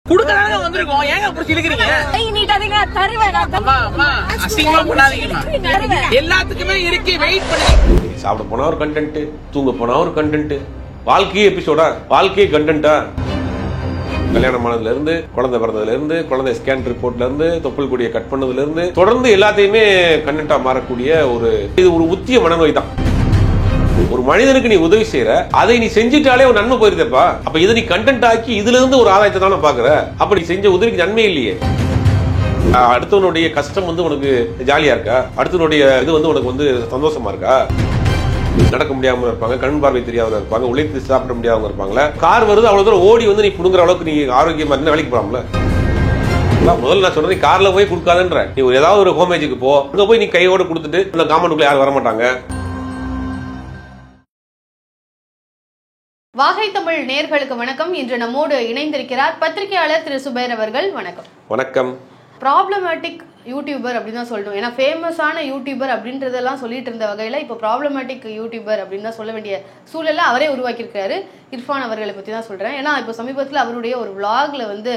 குடுக்கறாங்க வந்திருக்கோம். ஏங்க புடிச்சு இழுக்குறீங்க? நீட்டாதீங்க, தருவேன். அம்மா அசிங்கமா பண்ணாதீங்கம்மா. எல்லாத்துக்குமே இருக்கு, வெயிட் பண்ணுங்க. சாப்பிட போனா ஒரு கண்டென்ட், தூங்க போனா ஒரு கண்டென்ட், வாழ்க்கையே எபிசோடா, வாழ்க்கையே கண்டென்ட்டா. கல்யாணம் ஆனதுல இருந்து, குழந்தை பிறந்ததுல இருந்து, குழந்தை ஸ்கேன் ரிப்போர்ட்ல இருந்து, தொப்புள் கொடியை கட் பண்ணதுல இருந்து தொடர்ந்து எல்லாத்தையுமே கண்டென்ட்டா மாறக்கூடிய இது ஒரு உத்திய மனநோய் தான். ஒரு மனிதனுக்கு நீ உதவி செய்யற, அதை நீ செஞ்சுட்டாலே ஒரு நன்மை போயிருதப்பா. அப்ப இதை நீ கண்டென்ட் ஆக்கி இதுல இருந்து ஒரு ஆதாயத்தை தானே பாக்குற. அப்ப நீ செஞ்ச உதவிக்கு நன்மை இல்லையே. அடுத்தவனுடைய கஷ்டம் உனக்கு ஜாலியா இருக்கா? அடுத்தவனுடைய இது உனக்கு சந்தோஷமா இருக்கா? நடக்க முடியாம இருப்பாங்க, கண் பார்வை தெரியாத இருப்பாங்க, உழைத்து சாப்பிட முடியாம இருப்பாங்களா? கார் வருது, அவ்வளவு தூரம் ஓடி நீ புடுங்குற அளவுக்கு நீ ஆரோக்கியமா இருந்தா வேலைக்கு போறாமல. முதல்ல நான் சொல்றேன், கார்ல போய் கொடுக்காதன்ற. நீ ஏதாவது ஒரு ஹோமேஜுக்கு போ, அங்க போய் நீ கையோட கொடுத்துட்டு அந்த காம்பவுண்டுக்குள்ள யாரும் வரமாட்டாங்க. வாகை தமிழ் நேயர்களுக்கு வணக்கம். இன்று நம்மோடு இணைந்திருக்கிறார் பத்திரிகையாளர் திரு சுபைர் அவர்கள். வணக்கம். வணக்கம். ப்ராப்ளமேட்டிக் யூடியூபர் அப்படின்னு தான் சொல்லணும். ஏன்னா ஃபேமஸான யூடியூபர் அப்படின்றதெல்லாம் சொல்லிட்டு இருந்த வகையில் இப்போ ப்ராப்ளமேட்டிக் யூடியூபர் அப்படின்னு தான் சொல்ல வேண்டிய சூழலை அவரே உருவாக்கியிருக்காரு. இர்ஃபான் அவர்களை பற்றி தான் சொல்கிறேன். ஏன்னா இப்போ சமீபத்தில் அவருடைய ஒரு விளாகில்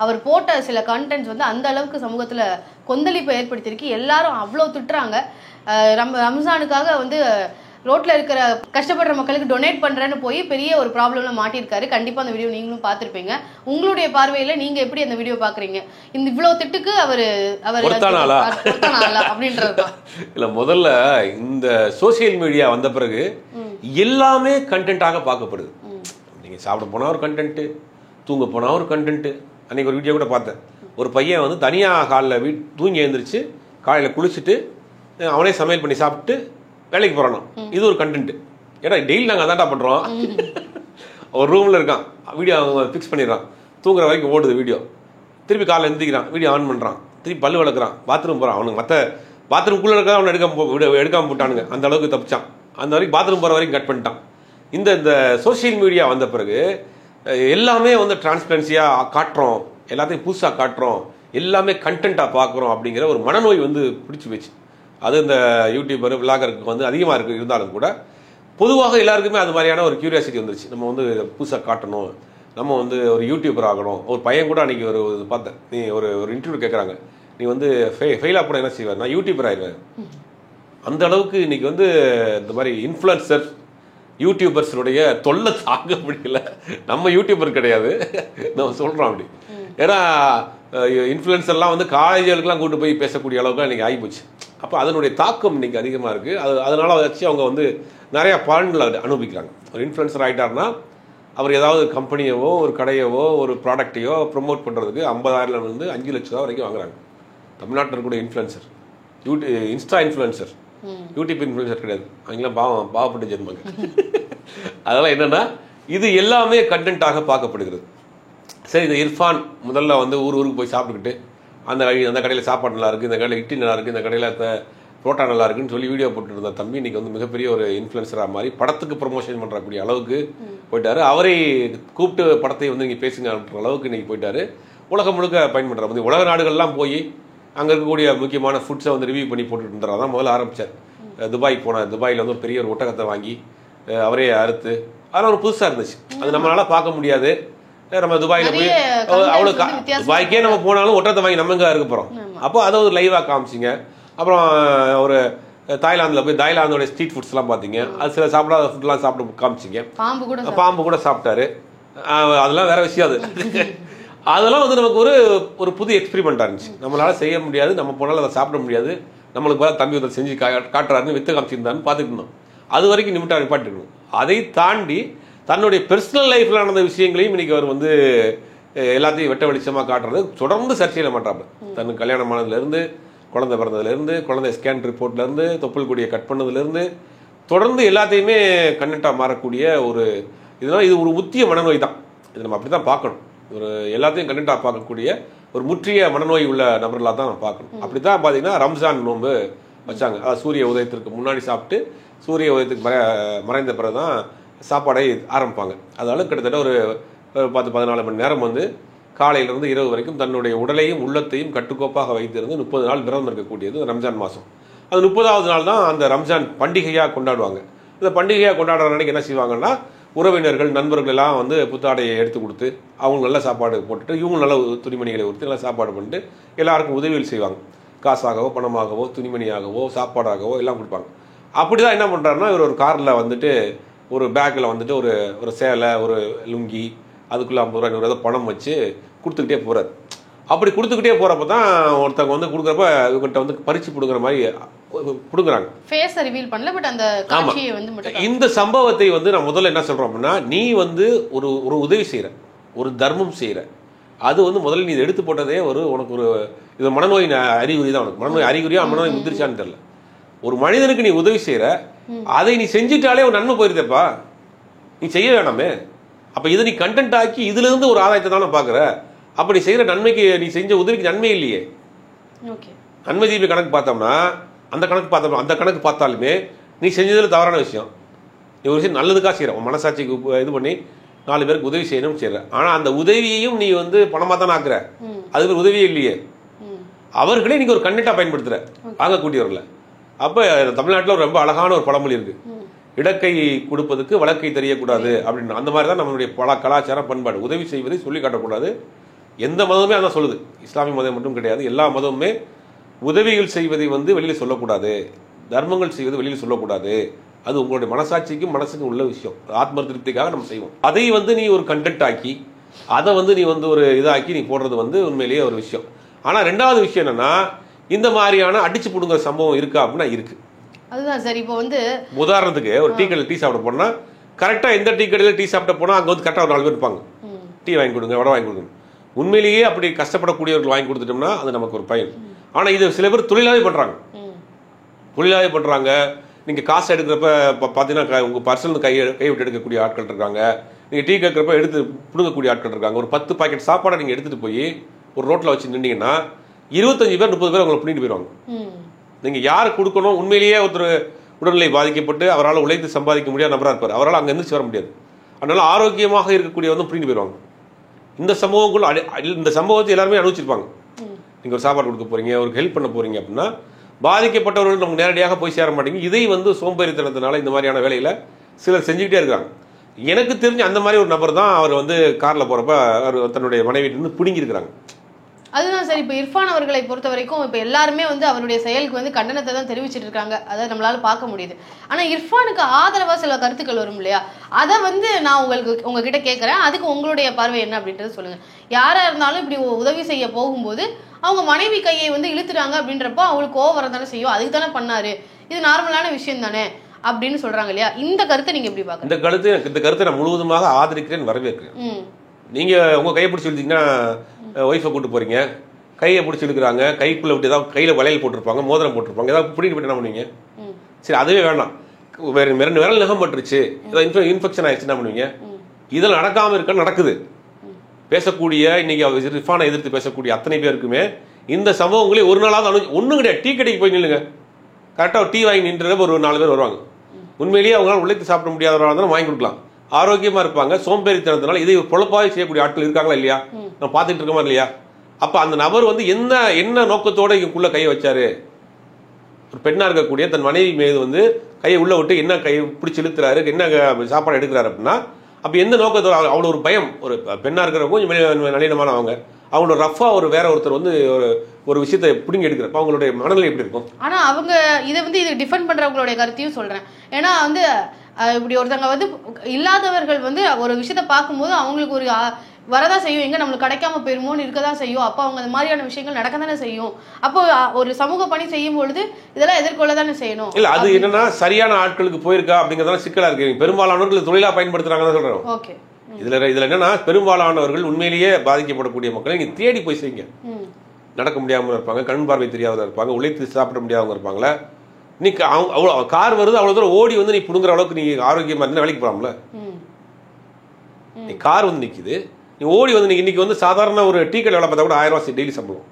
அவர் போட்ட சில கண்டென்ட்ஸ் அந்த அளவுக்கு சமூகத்தில் கொந்தளிப்பை ஏற்படுத்தியிருக்கு. எல்லாரும் அவ்வளோ திட்டுறாங்க. ரம்ஜானுக்காக ரோட்ல இருக்கிற கஷ்டப்படுற மக்களுக்கு டொனேட் பண்றேன்னு போய் பெரிய ஒரு ப்ராப்ளம்ல மாட்டிருக்காரு. கண்டிப்பா அந்த வீடியோ நீங்களும் பார்த்திருப்பீங்க. உங்களுடைய பார்வையில நீங்க எப்படி அந்த வீடியோ பாக்குறீங்க? இந்த இவ்வளவு திட்டுக்கு அவர் அப்படின்றதுதான் இல்ல. முதல்ல இந்த சோசியல் மீடியா வந்த பிறகு எல்லாமே கண்டென்ட்டாக பார்க்கப்படுது. நீங்க சாப்பிட போனா ஒரு கண்டென்ட், தூங்க போனா ஒரு கண்டென்ட். அன்னைக்கு ஒரு வீடியோ கூட பார்த்தேன். ஒரு பையன் தனியா காலைல தூங்கி எழுந்திரிச்சு காலையில குளிச்சுட்டு அவனே சமையல் பண்ணி சாப்பிட்டு வேலைக்கு போறானோ. இது ஒரு கண்டென்ட். ஏன்னா டெய்லி நாங்கள் அதான்டா பண்றோம். ஒரு ரூம்ல இருக்கான், வீடியோ அவங்க ஃபிக்ஸ் பண்ணிடுறான், தூங்குற வரைக்கும் ஓடுது வீடியோ. திருப்பி காலைல எந்திரிக்கிறான், வீடியோ ஆன் பண்றான், திருப்பி பல்லு வளர்க்குறான், பாத்ரூம் போறான். அவனுக்கு மற்ற பாத்ரூம்குள்ள இருக்க அவனை எடுக்காம போட்டானுங்க. அந்த அளவுக்கு தப்பிச்சான். அந்த வரைக்கும் பாத்ரூம் போற வரைக்கும் கட் பண்ணிட்டான். இந்த சோசியல் மீடியா வந்த பிறகு எல்லாமே டிரான்ஸ்பரன்சியா காட்டுறோம், எல்லாத்தையும் புதுசா காட்டுறோம், எல்லாமே கண்டென்ட்டா பார்க்குறோம் அப்படிங்கிற ஒரு மனநோய் பிடிச்சி போச்சு. அது இந்த யூடியூபர் விளாகருக்கு அதிகமாக இருந்தாலும் கூட பொதுவாக எல்லாருக்குமே அது மாதிரியான ஒரு கியூரியாசிட்டி வந்துருச்சு. நம்ம புதுசாக காட்டணும், நம்ம ஒரு யூடியூபர் ஆகணும். ஒரு பையன் கூட அன்றைக்கி ஒரு பார்த்தேன், நீ ஒரு இன்டர்வியூ கேட்குறாங்க, நீ ஃபெயிலாக போட என்ன செய்வார், நான் யூடியூபர் ஆயிடுவேன். அந்த அளவுக்கு இன்னைக்கு இந்த மாதிரி இன்ஃப்ளூயன்சர் யூடியூபர்ஸுடைய தொல்லை தாங்க முடியல. நம்ம யூடியூபர் கிடையாது, நம்ம சொல்கிறோம் அப்படி. ஏன்னா இன்ஃப்ளூயன்சர்லாம் காலேஜர்களுக்கெல்லாம் கூட்டு போய் பேசக்கூடிய அளவுக்கு இன்னைக்கு ஆகிப்போச்சு. அப்போ அதனுடைய தாக்கம் இன்னைக்கு அதிகமாக இருக்குது. அதனால அதை வச்சு அவங்க நிறைய பலன்களை அனுபவிக்கிறாங்க. ஒரு இன்ஃப்ளூயன்சர் ஆகிட்டாருன்னா அவர் ஏதாவது கம்பெனியவோ ஒரு கடையவோ ஒரு ப்ராடக்டையோ ப்ரொமோட் பண்ணுறதுக்கு 50,000 5 லட்ச ரூபா வரைக்கும் வாங்குறாங்க. தமிழ்நாட்டில் இருக்கக்கூடிய influencer, Insta influencer, YouTube influencer கிடையாது. அவங்களாம் பாவப்பட்ட ஜென்மங்க. அதெல்லாம் என்னன்னா இது எல்லாமே கண்டென்ட்டாக பார்க்கப்படுகிறது. சரி, இந்த இர்ஃபான் முதல்ல ஊருக்கு போய் சாப்பிட்டுக்கிட்டு அந்த கடையில் சாப்பாடு நல்லா இருக்குது, இந்த கடையில் இட்லி நல்லா இருக்குது, இந்த கடையில் புரோட்டா நல்லா இருக்குன்னு சொல்லி வீடியோ போட்டுருந்த தம்பி இன்னைக்கு மிகப்பெரிய ஒரு இன்ஃப்ளூயன்சராக மாதிரி படத்துக்கு ப்ரொமோஷன் பண்ணுறக்கூடிய அளவுக்கு போயிட்டாரு. அவரை கூப்பிட்டு படத்தை இங்கே பேசுங்க அளவுக்கு இன்னைக்கு போயிட்டாரு. உலகம் முழுக்க பயன்படுற உலக நாடுகள்லாம் போய் அங்கே இருக்கக்கூடிய முக்கியமான ஃபுட்ஸை ரிவ்யூ பண்ணி போட்டுட்டு இருந்தார். தான் முதல்ல ஆரம்பித்தார். துபாய்க்கு போனார். துபாயில் ஒரு பெரிய ஒரு ஒட்டகத்தை வாங்கி அவரே அறுத்து, அதெல்லாம் ஒரு புதுசாக இருந்துச்சு. அது நம்மளால பார்க்க முடியாது. நம்ம துபாயில போய் அவ்வளோ துபாய்க்கே நம்ம போனாலும் ஒட்டத்தை வாங்கி நம்ம எங்கே இருக்க போகிறோம். அப்போ அதை ஒரு லைவாக காமிச்சிங்க. அப்புறம் ஒரு தாய்லாந்தில் போய் தாய்லாந்தோட ஸ்ட்ரீட் ஃபுட்ஸ்லாம் பார்த்தீங்க. அது சில சாப்பிடாத ஃபுட்லாம் சாப்பிட்டு காமிச்சிங்க. பாம்பு கூட சாப்பிட்டாரு. அதெல்லாம் வேற விஷயம். அதெல்லாம் நமக்கு ஒரு புது எக்ஸ்பெரிமெண்ட்டாக இருந்துச்சு. நம்மளால செய்ய முடியாது, நம்ம போனாலும் அதை சாப்பிட முடியாது, நம்மளுக்கு பதிலாக தம்பி அதை செஞ்சு காட்டுறாருன்னு வித்து காமிச்சிருந்தான்னு பார்த்துட்டு இருந்தோம். அது வரைக்கும் நிமிட்டாட்டிருக்கணும். அதை தாண்டி தன்னுடைய பெர்சனல் லைஃப்ல நடந்த விஷயங்களையும் இன்னைக்கு அவர் எல்லாத்தையும் வெட்ட வெளிச்சமாக காட்டுறது தொடர்ந்து சர்ச்சையில் மாட்டாரு. தனக்கு கல்யாணம் ஆனதுலேருந்து, குழந்தை பிறந்ததுலேருந்து, குழந்தை ஸ்கேன் ரிப்போர்ட்லேருந்து, தொப்புள் கொடியை கட் பண்ணதுலேருந்து தொடர்ந்து எல்லாத்தையுமே கண்டென்ட்டாக மாறக்கூடிய இது ஒரு முத்திய மனநோய் தான். இது நம்ம அப்படி தான் பார்க்கணும். எல்லாத்தையும் கண்டென்ட்டாக பார்க்கக்கூடிய ஒரு முற்றிய மனநோய் உள்ள நபர்களாக தான் நம்ம பார்க்கணும். அப்படி தான் பார்த்தீங்கன்னா ரம்ஜான் நோன்பு வச்சாங்க. அதாவது சூரிய உதயத்திற்கு முன்னாடி சாப்பிட்டு சூரிய உதயத்துக்கு மறைந்த பிறகு தான் சாப்பாடை ஆரம்பிப்பாங்க. அதனால கிட்டத்தட்ட ஒரு 10-14 மணி நேரம் காலையிலிருந்து இரவு வரைக்கும் தன்னுடைய உடலையும் உள்ளத்தையும் கட்டுக்கோப்பாக வைத்திருந்து 30 நாள் விரதம் இருக்கக்கூடியது ரம்ஜான் மாதம். அது 30வது நாள் தான் அந்த ரம்ஜான் பண்டிகையாக கொண்டாடுவாங்க. இந்த பண்டிகையாக கொண்டாடுற அன்னைக்கு என்ன செய்வாங்கன்னா உறவினர்கள் நண்பர்கள் எல்லாம் வந்து புத்தாடையை எடுத்து கொடுத்து அவங்க நல்ல சாப்பாடு போட்டுட்டு இவங்க நல்ல துணிமணிகளை கொடுத்து நல்லா சாப்பாடு பண்ணிட்டு எல்லாருக்கும் உதவிகள் செய்வாங்க. காசாகவோ பணமாகவோ துணிமணியாகவோ சாப்பாடாகவோ எல்லாம் கொடுப்பாங்க. அப்படி தான் என்ன பண்ணுறாருன்னா இவர் ஒரு காரில் வந்துட்டு ஒரு பேக்கில் வந்துட்டு ஒரு சேலை ஒரு லுங்கி அதுக்குள்ளே 50 ரூபா 100 ரூபா பணம் வச்சு கொடுத்துக்கிட்டே போகிறார். அப்படி கொடுத்துக்கிட்டே போகிறப்ப தான் ஒருத்தவங்க வந்து கொடுக்குறப்ப இவங்ககிட்ட வந்து பறிச்சு கொடுக்குற மாதிரி கொடுக்குறாங்க. ஃபேஸை ரிவீல் பண்ணல, பட் அந்த காட்சியை வந்து மட்டும். இந்த சம்பவத்தை வந்து நான் முதல்ல என்ன சொல்கிறோம் அப்படின்னா, நீ வந்து ஒரு உதவி செய்கிற, ஒரு தர்மம் செய்கிற, அது வந்து முதல்ல நீ இதை எடுத்து போட்டதே உனக்கு இது மனநோய் அறிகுறி தான். உனக்கு மனநோய் அறிகுறியா மனநோய் முதிர்ச்சான்னு தெரியல. ஒரு மனிதனுக்கு நீ உதவி செய்கிற, அதை நீ செஞ்சுட்டாலே ஒரு நன்மை போயிருதேப்பா, நீ செய்ய வேணாமே. அப்போ இதை நீ கண்டென்ட் ஆக்கி இதுலேருந்து ஒரு ஆதாயத்தை தானே பார்க்குற. அப்படி செய்கிற நன்மைக்கு நீ செஞ்ச உதவிக்கு நன்மை இல்லையே. நன்மை தீபி கணக்கு பார்த்தோம்னா அந்த கணக்கு பார்த்தாலுமே நீ செஞ்சதில் தவறான விஷயம். நீ ஒரு விஷயம் நல்லதுக்காக செய்கிற, உன் மனசாட்சிக்கு இது பண்ணி 4 பேருக்கு உதவி செய்யணும்னு செய்கிற. ஆனால் அந்த உதவியையும் நீ வந்து பணமாக தானே ஆக்குற, அதுக்கு ஒரு உதவியே இல்லையே. அவர்களே நீங்கள் ஒரு கண்டென்ட்டாக பயன்படுத்துகிற வாங்கக்கூடியவர்களை. அப்போ தமிழ்நாட்டில் ரொம்ப அழகான ஒரு பழமொழி இருக்கு, இடக்கை கொடுப்பதுக்கு வழக்கை தெரியக்கூடாது அப்படின்னு. அந்த மாதிரி தான் நம்மளுடைய பல கலாச்சார பண்பாடு. உதவி செய்வதை சொல்லி காட்டக்கூடாது. எந்த மதமுமே அதான் சொல்லுது, இஸ்லாமிய மதம் மட்டும் கிடையாது, எல்லா மதமுமே உதவிகள் செய்வதை வந்து வெளியில் சொல்லக்கூடாது, தர்மங்கள் செய்வது வெளியில் சொல்லக்கூடாது. அது உங்களுடைய மனசாட்சிக்கும் மனசுக்கும் உள்ள விஷயம். ஆத்ம திருப்திக்காக நம்ம செய்வோம். அதை வந்து நீ ஒரு கண்டென்ட் ஆக்கி அதை வந்து நீ வந்து ஒரு இதாக்கி நீ போடுறது வந்து உண்மையிலேயே ஒரு விஷயம். ஆனால் 2வது விஷயம் என்னன்னா, இந்த மாதிரியான அடிச்சு போடுங்கிற சம்பவம் இருக்கா அப்படின்னா இருக்கு. அதுதான் சார். இப்போ வந்து உதாரணத்துக்கு ஒரு டீ கடையில் டீ சாப்பிட போனா கரெக்டாக எந்த டீ கடையில் டீ சாப்பிட போனால் அங்கே வந்து கரெக்டாக ஒரு 4 பேர் இருப்பாங்க, டீ வாங்கி கொடுங்க வடை வாங்கி கொடுங்க. உண்மையிலேயே அப்படி கஷ்டப்படக்கூடியவர்கள் வாங்கி கொடுத்துட்டோம்னா அது நமக்கு ஒரு பயன். ஆனால் இது சில பேர் தொழிலாகவே பண்ணுறாங்க. நீங்கள் காசு எடுக்கிறப்ப பார்த்தீங்கன்னா உங்கள் பர்சனல் கை விட்டு எடுக்கக்கூடிய ஆட்கள் இருக்காங்க. நீங்கள் டீ கேட்குறப்ப எடுத்து பிடுங்கக்கூடிய ஆட்கள் இருக்காங்க. ஒரு 10 பாக்கெட் சாப்பாடை நீங்கள் எடுத்துகிட்டு போய் ஒரு ரோட்டில் வச்சு நின்றீங்கன்னா 25 பேர் 30 பேர் உங்களை பிடிட்டு போயிடுவாங்க. நீங்கள் யார் கொடுக்கணும், உண்மையிலேயே ஒருத்தர் உடல்நிலை பாதிக்கப்பட்டு அவரால் உழைத்து சம்பாதிக்க முடியாத நபராக இருப்பார், அவரால் அங்கே எந்திரிச்சு வர முடியாது. அதனால ஆரோக்கியமாக இருக்கக்கூடிய வந்து பிடிட்டு போயிடுவாங்க. இந்த சம்பவத்தை எல்லாருமே அனுபவிச்சிருப்பாங்க. நீங்கள் ஒரு சாப்பாடு கொடுக்க போறீங்க, ஒரு ஹெல்ப் பண்ண போறீங்க அப்படின்னா பாதிக்கப்பட்டவர்கள் நமக்கு நேரடியாக போய் சேர மாட்டேங்க. இதை வந்து சோம்பேறித்தனத்தினால இந்த மாதிரியான வேலையில சிலர் செஞ்சுக்கிட்டே இருக்காங்க. எனக்கு தெரிஞ்ச அந்த மாதிரி ஒரு நபர் தான் அவர் வந்து காரில் போறப்ப அவர் தன்னுடைய மனைவியிலிருந்து பிடுங்கி இருக்கிறாங்க. அதுதான் சார். இப்போ இர்ஃபான் அவர்களை பொறுத்த வரைக்கும் இப்போ எல்லாருமே வந்து அவருடைய செயலுக்கு வந்து கண்டனத்தை தான் தெரிவிச்சிட்டு இருக்காங்க, அதை நம்மளால பார்க்க முடியுது. ஆனால் இர்ஃபானுக்கு ஆதரவாக சில கருத்துக்கள் வரும் இல்லையா, அதை வந்து நான் உங்ககிட்ட கேட்குறேன். அதுக்கு உங்களுடைய பார்வை என்ன அப்படின்றது சொல்லுங்க. யாரா இருந்தாலும் இப்படி உதவி செய்ய போகும்போது அவங்க மனைவி கையை வந்து இழுத்துறாங்க அப்படின்றப்போ அவங்களுக்கு கோவம் வரதானே செய்யும், அதுக்கு தானே பண்ணாரு, இது நார்மலான விஷயம் தானே அப்படின்னு சொல்றாங்க இல்லையா. இந்த கருத்தை நீங்க எப்படி பாக்க? இந்த கருத்தை நான் முழுவதுமாக ஆதரிக்கிறேன், வரவேற்கிறேன். நீங்க உங்க கையை பிடிச்சி இழுத்தீங்கன்னா ஒய்ஃபை கூட்டு போறீங்க, கையை பிடிச்சி இழுக்கிறாங்க, கைக்குள்ள விட்டு ஏதாவது கையில வளையல் போட்டிருப்பாங்க, மோதிரம் போட்டிருப்பாங்க, ஏதாவது பிடிக்கிட்டு போயிட்டு என்ன பண்ணுவீங்க? சரி, அதுவே வேணாம், வேற 2 விரல் நகம் பட்டுருச்சு, ஏதாவது இன்ஃபெக்ஷன் ஆயிடுச்சு, என்ன பண்ணுவீங்க? இதெல்லாம் நடக்காம இருக்க நடக்குது. பேசக்கூடிய இன்னைக்கு இர்ஃபானை எதிர்த்து பேசக்கூடிய அத்தனை பேருக்குமே இந்த சம்பவங்களே ஒரு நாளாவது ஒன்றும் கிடையாது. டீ கடைக்கு போய் நில்லுங்க, கரெக்டாக டீ வாங்கி நின்ற ஒரு 4 பேர் வருவாங்க. உண்மையிலேயே அவங்களால உழைத்து சாப்பிட முடியாதவராக இருந்தாலும் வாங்கி கொடுக்கலாம், ஆரோக்கியமா இருப்பாங்க. சோம்பேறித்தனத்தினால இதை பொழப்பாக செய்யக்கூடிய ஆட்கள் இருக்காங்களா இல்லையா, நம்ம பார்த்துட்டு இருக்கோமா இல்லையா? அப்ப அந்த நபர் வந்து என்ன நோக்கத்தோட இவங்களுக்குள்ள கையை வச்சாரு? ஒரு பெண்ணா இருக்கக்கூடிய தன் மனைவி மீது வந்து கையை உள்ள விட்டு என்ன கையை பிடிச்சி இழுத்துறாரு, என்ன சாப்பாடு எடுக்கிறாரு அப்படின்னா அப்ப எந்த நோக்கத்தோட? அவ்வளோ ஒரு பயம். ஒரு பெண்ணா இருக்கிறவங்க கொஞ்சம் நளினமான அவங்களோட ரஃபா வேற ஒருத்தர் வந்து ஒரு விஷயத்தை பிடிங்கி எடுக்கிறப்ப அவங்களுடைய மனநிலை எப்படி இருக்கும்? ஆனா அவங்க இதை வந்து இது டிஃபெண்ட் பண்றவங்களுடைய கருத்தையும் சொல்றேன். ஏன்னா வந்து இப்படி ஒருத்தவங்க வந்து இல்லாதவர்கள் வந்து ஒரு விஷயத்த பார்க்கும்போது அவங்களுக்கு ஒரு வரதான் செய்யும், எங்க நம்மளுக்கு கிடைக்காம போயிருமோன்னு இருக்கதான் செய்யும். அப்போ அவங்க அந்த மாதிரியான விஷயங்கள் நடக்க தானே செய்யும். அப்போ ஒரு சமூக பணி செய்யும் பொழுது இதெல்லாம் எதிர்கொள்ள தானே செய்யணும். இல்ல அது என்னன்னா சரியான ஆட்களுக்கு போயிருக்கா அப்படிங்கறத சிக்கலா இருக்கு. பெரும்பாலானவர்கள் தொழிலா பயன்படுத்துறாங்கன்னு சொல்றோம். ஓகே, இதுல என்னன்னா பெரும்பாலானவர்கள் உண்மையிலேயே பாதிக்கப்படக்கூடிய மக்களை நீங்க தேடி போய் செய்யுங்க. நடக்க முடியாம இருப்பாங்க, கண் பார்வை தெரியாதவங்க இருப்பாங்க, உழைத்து சாப்பிட முடியாதவங்க இருப்பாங்களா. நீ அவ்வளவு கார் வருது, அவ்வளவு தூரம் ஓடி வந்து நீ புடுங்குற அளவுக்கு நீ ஆரோக்கியமா இருந்தா வேலைக்கு போகலாம்ல. நீ கார் வந்து நிக்குது, நீ ஓடி வந்து இன்னைக்கு வந்து சாதாரண ஒரு டீ கடை வேலை பார்த்தா கூட 1000 ரூபாய் டெய்லி சம்பளம்.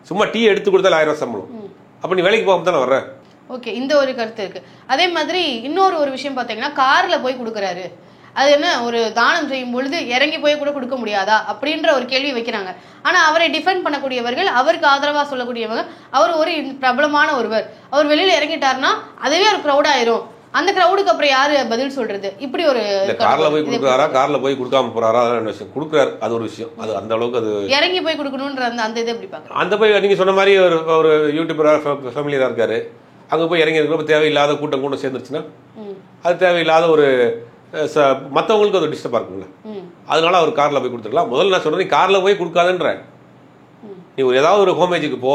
சும்மா டீ எடுத்து கொடுத்தாலும் 1000 ரூபாய் சம்பளம். அப்ப நீ வேலைக்கு போகாம தானே வர்ற. ஓகே, இந்த ஒரு கருத்து இருக்கு. அதே மாதிரி இன்னொரு விஷயம் பாத்தீங்கன்னா கார்ல போய் கொடுக்குறாரு, அது என்ன ஒரு தானம் செய்யும் பொழுது இறங்கி போய் கூட கொடுக்க முடியாதா அப்படின்ற ஒரு கேள்வி வைக்கிறாங்க. ஆனா அவரை டிஃபெண்ட் பண்ணக்கூடியவர்கள், அவருக்கு ஆதரவா சொல்லக்கூடியவங்க, அவர் ஒரு பிரபலமான ஒருவர், அவர் வெளியில இறங்கிட்டாருன்னா அதுவே ஒரு க்ரௌட் ஆயிரும், அந்த கிரௌடுக்கு அப்புறம் யாரு பதில் சொல்றது? இப்படி ஒரு கார்ல போய் கொடுக்குறாரா, கார்ல போய் கொடுக்காம போறாரா, அதான் விஷயம். கொடுக்குறாரு, அது ஒரு விஷயம். அது அந்த அளவுக்கு அது இறங்கி போய் கொடுக்கணும்ன்ற அந்த இதை எப்படி பாக்குறேன்? அந்த போய் நீங்க சொன்ன மாதிரி ஒரு யூடியூபரா ஃபேமிலியா இருக்காரு, அங்க போய் இறங்கி இருக்கிறப்ப தேவையில்லாத கூட்டம் சேர்ந்துருச்சுன்னா அது தேவையில்லாத ஒரு மற்றவங்களுக்கு அது டிஸ்டர்பா இருக்குங்களா, அதனால அவர் கார்ல போய் கொடுத்துருக்கலாம். முதல்ல நான் சொல்றேன், கார்ல போய் கொடுக்காதுன்ற, நீ ஏதாவது ஒரு ஹோமேஜுக்கு போ,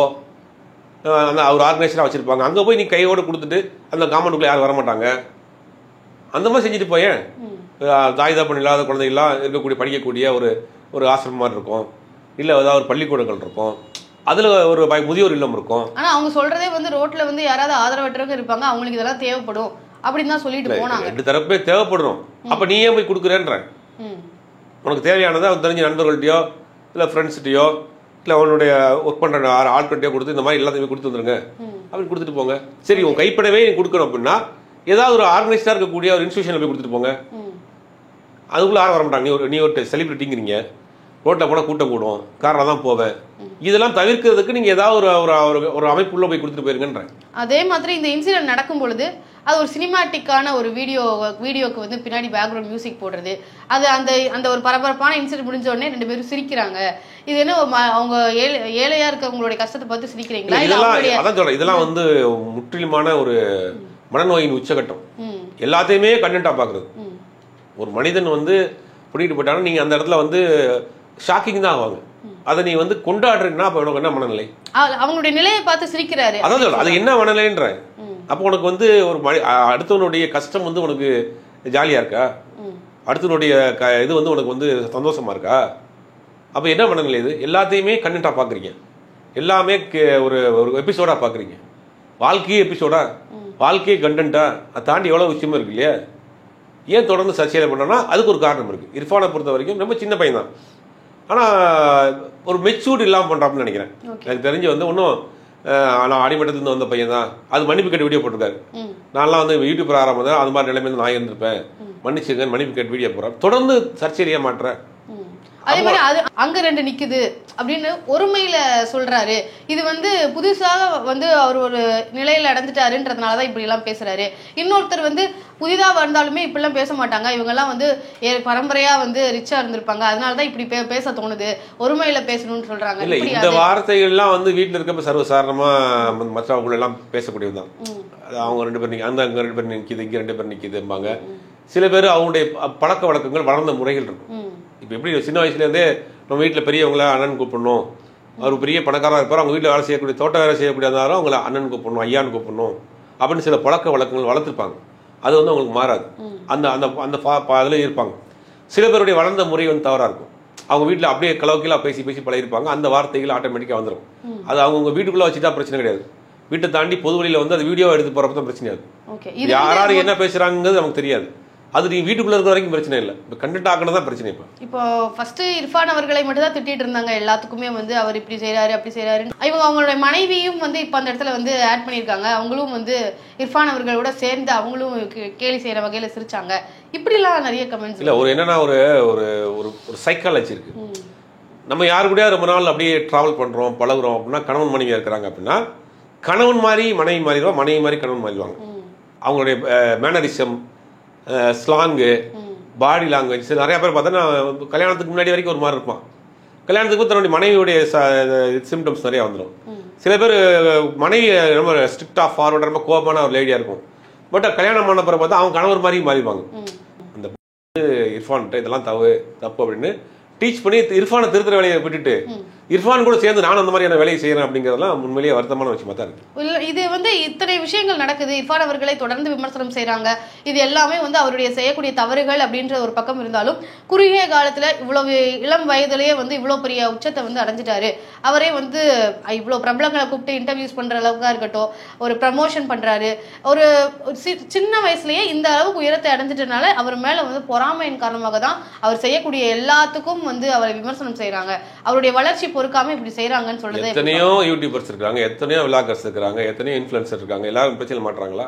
அந்த அவர் ஆர்கனைசராக வச்சிருப்பாங்க, அங்கே போய் நீ கையோடு கொடுத்துட்டு அந்த காம்பவுண்டுக்குள்ள யாரும் வரமாட்டாங்க, அந்த மாதிரி செஞ்சுட்டு போயேன். தாய்தாப்பன் இல்லாத குழந்தைகள்லாம் இருக்கக்கூடிய படிக்கக்கூடிய ஒரு ஆசிரமம் மாதிரி இருக்கும், இல்லை ஏதாவது ஒரு பள்ளிக்கூடங்கள் இருக்கும், அதில் ஒரு முதியோர் இல்லம் இருக்கும். ஆனால் அவங்க சொல்றதே ரோட்ல யாராவது ஆதரவற்றவங்க இருப்பாங்க, அவங்களுக்கு இதெல்லாம் தேவைப்படும் அப்படின்னு தான் சொல்லிட்டு போனாங்க. 2 தரப்பே தேவைப்படும். அப்போ நீ ஏன் போய் கொடுக்குறேன்ற, உனக்கு தேவையானதை அவன் தெரிஞ்ச நண்பர்கள்ட்டையோ இல்லை ஃப்ரெண்ட்ஸ்கிட்டையோ இல்லை அவனுடைய ஒர்க் பண்ணுற ஆட்கள்கிட்டயோ கொடுத்து இந்த மாதிரி எல்லாத்தையுமே கொடுத்து வந்துருங்க அப்படி கொடுத்துட்டு போங்க. சரி, உன் கைப்படவே நீ கொடுக்கணும் அப்படின்னா ஏதாவது ஒரு ஆர்கனைஸ்டாக இருக்கக்கூடிய ஒரு இன்ஸ்டியூஷனில் போய் கொடுத்துட்டு போங்க. அதுக்குள்ளே யாரும் வரமாட்டாங்க. நீ ஒரு செலிபிரிட்டிங்கிறீங்க, ரோட்டில் போனால் கூட்டம் கூடும், காரில் தான் போவேன், இதெல்லாம் தவிர்க்கிறதுக்கு நீங்கள் ஏதாவது ஒரு அமைப்புள்ள போய் கொடுத்துட்டு போயிருங்கன்றேன். அதே மாதிரி இந்த இன்சிடென்ட் நடக்கும் பொழுது அது ஒரு சினிமாட்டிக்கான ஒரு வீடியோக்கு பின்னாடி பேக்ரவுண்ட் மியூசிக் போடுறது, அது அந்த ஒரு பரபரப்பான இன்சிடென்ட் முடிஞ்ச உடனே 2 பேரும் சிரிக்கிறாங்க. இது என்ன அவங்க ஏழையா இருக்கவங்களுடைய கஷ்டத்தை பார்த்து சிரிக்கிறீங்களா? அதான் சொல்றேன், இதெல்லாம் முற்றிலுமான ஒரு மனநோயின் உச்சகட்டம். எல்லாத்தையுமே கண்டென்ட்டா பாக்குறது. ஒரு மனிதன் பிடிக்கிட்டு போயிட்டாலும் நீங்க அந்த இடத்துல ஷாக்கிங் தான் ஆவாங்க. அதை நீ கொண்டாடுறீங்கன்னா அப்ப உனக்கு என்ன மனநிலை? அவங்களுடைய நிலையை பார்த்து சிரிக்கிறாரு. அதான் சொல்றேன், அது என்ன மனநிலைன்ற. அப்போ உனக்கு ஒரு அடுத்தவனுடைய கஷ்டம் உனக்கு ஜாலியா இருக்கா? அடுத்தவனுடைய இது உனக்கு சந்தோஷமா இருக்கா? அப்போ என்ன மனநிலை இது? எல்லாத்தையுமே கண்டென்ட்டா பாக்குறீங்க, எல்லாமே ஒரு எபிசோடா பாக்குறீங்க. வாழ்க்கையே எபிசோடா, வாழ்க்கையே கண்டென்ட்டா, அதை தாண்டி எவ்வளவு விஷயமும் இருக்கு இல்லையா? ஏன் தொடர்ந்து சர்ச்சையில பண்றோம்னா அதுக்கு ஒரு காரணம் இருக்கு. இர்ஃபானை பொறுத்த வரைக்கும் ரொம்ப சின்ன பையன் தான், ஆனா ஒரு மெச்சூர்டு இல்லாமல் பண்றான்னு நினைக்கிறேன். எனக்கு தெரிஞ்சு இன்னும் நான் அடிமட்டத்துலேருந்து வந்த பையன் தான். அது மன்னிப்பு கேட்டு வீடியோ போட்டிருக்காரு. நான்லாம் யூடியூபர் ஆரம்பம் தான் அது மாதிரி நிலைமையில நான் இருந்திருப்பேன், மன்னிச்சுங்க, மன்னிப்பு கேட்டு வீடியோ போடுறேன். தொடர்ந்து சர்ச்சையிலேயே மாட்டுறேன். அதே மாதிரி அது அங்க 2 நிக்குது அப்படின்னு ஒருமையில சொல்றாரு. இது புதுசாக அவர் ஒரு நிலையில அடைஞ்சிட்டாருன்றதுனாலதான் இப்படி எல்லாம் பேசுறாரு. இன்னொருத்தர் புதிதா வந்தாலுமே இப்படி எல்லாம் பேச மாட்டாங்க, இவங்க எல்லாம் பரம்பரையா ரிச்சா இருந்திருப்பாங்க, அதனாலதான் இப்படி பேச தோணுது, ஒருமையில பேசணும்னு சொல்றாங்க. இல்ல, இந்த வார்த்தைகள் எல்லாம் வீட்டுல இருக்க சர்வசாதாரணமா மற்றவங்க எல்லாம் பேசக்கூடியதுதான். அவங்க 2 பேர் நிக்க, அங்க 2 பேர் நிக்குது, இங்க 2 பேர் நிக்குதும்பாங்க. சில பேர் அவங்களுடைய பழக்க வழக்கங்கள் வளர்ந்த முறைகள் இருக்கும். இப்போ எப்படி சின்ன வயசுலேருந்தே நம்ம வீட்டில் பெரியவங்கள அண்ணன் கூப்பிடணும், அவர் பெரிய பணக்காரராக இருப்பார், அவங்க வீட்டில் வேலை செய்யக்கூடிய தோட்ட வேலை செய்யக்கூடிய இருந்தாலும் அவங்கள அண்ணன் கூப்பிடணும், ஐயான்னு கூப்பிடணும் அப்படின்னு சில பழக்க வழக்கங்கள் வளர்த்துருப்பாங்க. அது அவங்களுக்கு மாறாது, அந்த அந்த அந்த அதில் இருப்பாங்க. சில பேருடைய வளர்ந்த முறை தவறாக இருக்கும். அவங்க வீட்டில் அப்படியே கலவக்கீழாக பேசி பழகிருப்பாங்க, அந்த வார்த்தைகள் ஆட்டோமேட்டிக்காக வந்துடும். அது அவங்க வீட்டுக்குள்ளே வச்சுட்டா பிரச்சனை கிடையாது, வீட்டை தாண்டி பொது வழியில் அது வீடியோவை எடுத்து போகிறப்ப தான் பிரச்சனை ஆகுது. யாராரு என்ன பேசுகிறாங்கிறது நமக்கு தெரியாது. அது நீ வீட்டுக்குள்ள இருக்கிற வரைக்கும் பிரச்சனை இல்லை, இப்போ கண்டென்ட் ஆக்கணும் தான் பிரச்சனை. இப்போ ஃபர்ஸ்ட் இர்ஃபான் அவர்களை மட்டும் தான் திட்டிட்டு இருந்தாங்க எல்லாத்துக்குமே, அவர் இப்படி செய்யறாரு அப்படி செய்யறாரு. இவங்க அவங்களுடைய மனைவியும் இப்போ அந்த இடத்துல ஆட் பண்ணியிருக்காங்க. அவங்களும் இர்ஃபான் அவர்களோட சேர்ந்து அவங்களும் கேலி செய்யற வகையில சிரிச்சாங்க. இப்படிலாம் நிறைய கமெண்ட்ஸ் இல்லை. ஒரு என்னன்னா ஒரு ஒரு ஒரு சைக்காலஜி இருக்கு. நம்ம யாரு கூட ரொம்ப நாள் அப்படியே டிராவல் பண்றோம் பழகுறோம் அப்படின்னா, கணவன் மனைவியா இருக்கிறாங்க அப்படின்னா, கணவன் மாதிரி மனைவி மாறிடுவாங்க, மனைவி மாதிரி கணவன் மாறிடுவாங்க. அவங்களுடைய மேனரிசம், ஸ்லாங்கு, பாடி லாங்குவேஜ், நிறைய பேர் பார்த்தோன்னா கல்யாணத்துக்கு முன்னாடி வரைக்கும் ஒரு மாதிரி இருப்பான், கல்யாணத்துக்கு தன்னுடைய மனைவியுடைய சிம்டம்ஸ் நிறைய வந்துடும். சில பேர் மனைவி ரொம்ப ஸ்ட்ரிக்டா ஃபார்வர்ட் ரொம்ப கோபமான ஒரு லேடியா இருக்கும், பட் கல்யாணம் பண்ண பிறகு பார்த்தா அவங்க கணவர் மாதிரி மாறிடுவாங்க. அந்த இர்ஃபான் இதெல்லாம் தப்பு அப்படின்னு டீச் பண்ணி இர்ஃபானை திருத்துற வேலையை விட்டுட்டு இர்ஃபான் கூட சேர்ந்து நான் அந்த மாதிரியான வேலையை செய்யறேன் அப்படிங்கறதெல்லாம் உண்மையிலேயே வருத்தமான விஷயமா தான் இருக்கு. இது இத்தனை விஷயங்கள் நடக்குது, இர்ஃபான் அவர்களை தொடர்ந்து விமர்சனம் செய்யறாங்க. இது எல்லாமே அவருடைய செய்யக்கூடிய தவறுகள் அப்படின்ற ஒரு பக்கம் இருந்தாலும், குறுகிய காலத்துல இவ்வளவு இளம் வயதிலேயே இவ்வளவு பெரிய உச்சத்தை அடைஞ்சிட்டாரு. அவரே இவ்வளவு பிரபலங்களை கூப்பிட்டு இன்டர்வியூஸ் பண்ற அளவுக்கா இருக்கட்டும், ஒரு ப்ரமோஷன் பண்றாரு. ஒரு சின்ன வயசுலயே இந்த அளவுக்கு உயரத்தை அடைஞ்சிட்டனால அவர் மேல பொறாமையின் காரணமாக தான் அவர் செய்யக்கூடிய எல்லாத்துக்கும் அவரை விமர்சனம் செய்யறாங்க. அவருடைய வளர்ச்சி பொறுக்காம இப்படி செய்யறாங்கன்னு சொல்றது. எத்தனையோ யூடியூபர்ஸ் இருக்காங்க, எத்தனையோ விளாகர்ஸ் இருக்காங்க, எத்தனையோ இன்ஃப்ளூயன்சர் இருக்காங்க, எல்லாரும் பிரச்சனை மாட்டாங்களா?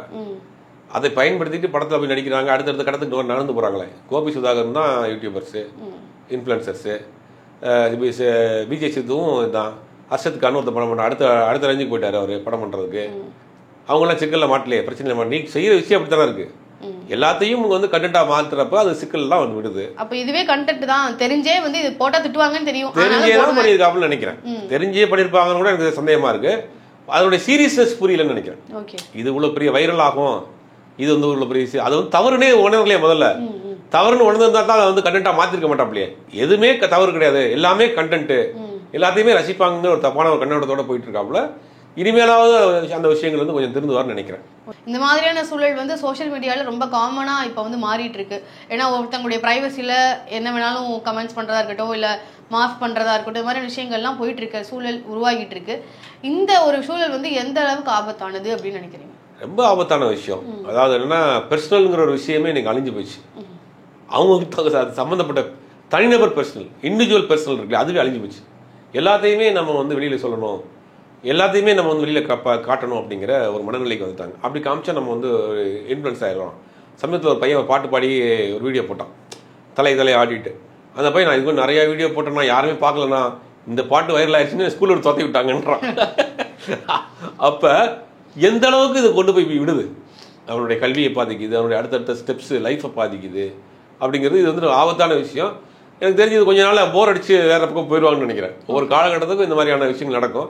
அதை பயன்படுத்திட்டு படத்துல போய் நடிக்கிறாங்க, அடுத்தடுத்த கடத்துக்கு நடந்து போறாங்களே. கோபி சுதாகர் தான் யூடியூபர்ஸ், இன்ஃப்ளூயன்சர்ஸ். விஜய் சித்துவும் இதுதான். ஹர்ஷத் கான் ஒருத்த படம் பண்ண அடுத்த ரேஞ்சுக்கு போயிட்டாரு அவரு படம் பண்றதுக்கு. அவங்களாம் சிக்கலில் மாட்டலையே, பிரச்சனையில் மாட்டல. நீ செய்கிற விஷயம் அப்படி தானே இருக்குது. எல்லாத்தையும் வந்து கண்டென்ட்டாக மாற்றுறப்ப அது சிக்கல்லாம் வந்து விடுது. அப்போ இதுவே கண்டென்ட் தான், தெரிஞ்சே வந்து இது போட்டால் திட்டுவாங்கன்னு தெரியும், தெரிஞ்சே தான் பண்ணியிருக்காப்புன்னு நினைக்கிறேன். தெரிஞ்சே பண்ணியிருப்பாங்கன்னு கூட எனக்கு சந்தேகமாக இருக்குது. அதனுடைய சீரியஸ்னஸ் புரியலன்னு நினைக்கிறேன். இது இவ்வளோ பெரிய வைரல் ஆகும், இது வந்து இவ்வளோ பெரிய விஷயம், அது வந்து தவறுனே உணரலையே. முதல்ல தவறுன்னு உணர்ந்திருந்தா தான் அதை வந்து கண்டென்ட்டாக மாற்றிருக்க மாட்டாப்லையே. எதுவுமே தவறு கிடையாது, எல்லாமே கண்டென்ட்டு, எல்லாத்தையுமே ரசிப்பாங்கன்னு ஒரு தப்பான ஒரு கண்ணோட்டத்தோட போயிட்டு இருக்காப்புல. இனிமேலாவது அந்த விஷயங்கள் வந்து கொஞ்சம் திருந்துவார்னு நினைக்கிறேன். இந்த மாதிரியான சூழல் வந்து சோஷியல் மீடியாவில் ரொம்ப காமனாக இப்போ வந்து மாறிட்டு இருக்கு. ஏன்னா ஒருத்தங்களுடைய ப்ரைவசியில் என்ன வேணாலும் கமெண்ட்ஸ் பண்ணுறதா இருக்கட்டும், இல்லை மாஃப் பண்ணுறதா இருக்கட்டும், இது மாதிரி விஷயங்கள்லாம் போயிட்டு இருக்க சூழல் உருவாகிட்டு இருக்கு. இந்த ஒரு சூழல் வந்து எந்த அளவுக்கு ஆபத்தானது அப்படின்னு நினைக்கிறீங்க? ரொம்ப ஆபத்தான விஷயம். அதாவது என்னன்னா, பெர்சனல்ங்கிற ஒரு விஷயமே இன்னைக்கு அழிஞ்சு போச்சு. அவங்க சம்மந்தப்பட்ட தனிநபர் பெர்சனல், இண்டிவிஜுவல் பெர்சனல் இருக்குல்ல, அதுவே அழிஞ்சு போச்சு. எல்லாத்தையுமே நம்ம வந்து வெளியில் சொல்லணும், எல்லாத்தையுமே நம்ம வந்து வெளியில் காட்டணும் அப்படிங்கிற ஒரு மனநிலைக்கு வந்துட்டாங்க. அப்படி காமிச்சா நம்ம வந்து இன்ஃப்ளூயன்ஸ் ஆகிடுவோம். சமயத்தில் ஒரு பையன் பாட்டு பாடி ஒரு வீடியோ போட்டான், தலையை ஆடிட்டு. அந்த பையன் நான் இதுக்கு நிறையா வீடியோ போட்டேன்னா யாருமே பார்க்கலண்ணா, இந்த பாட்டு வைரல் ஆயிடுச்சுன்னு ஸ்கூலில் தொத்தி விட்டாங்கன்றான். அப்போ எந்த அளவுக்கு இது கொண்டு போய் விடுது, அவனுடைய கல்வியை பாதிக்குது, அவனுடைய அடுத்தடுத்த ஸ்டெப்ஸு லைஃப்பை பாதிக்குது அப்படிங்கிறது. இது வந்து ஆபத்தான விஷயம். எனக்கு தெரிஞ்சது கொஞ்ச நாள் போர் அடிச்சு வேற பக்கம் போயிடுவாங்கன்னு நினைக்கிறேன். ஒவ்வொரு காலகட்டத்துக்கும் இந்த மாதிரியான விஷயங்கள் நடக்கும்.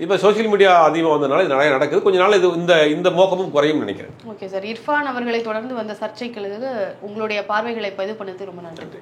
இப்போ சோஷியல் மீடியா அதிகமாக வந்ததுனால இது நிறைய நடக்குது. கொஞ்ச நாள் இது இந்த மோகமும் குறையும் நினைக்கிறேன். ஓகே சார், இர்ஃபான் அவர்களை தொடர்ந்து வந்த சர்ச்சைகளுக்கு உங்களுடைய பார்வைகளை பதிவு பண்ணது ரொம்ப நன்றி.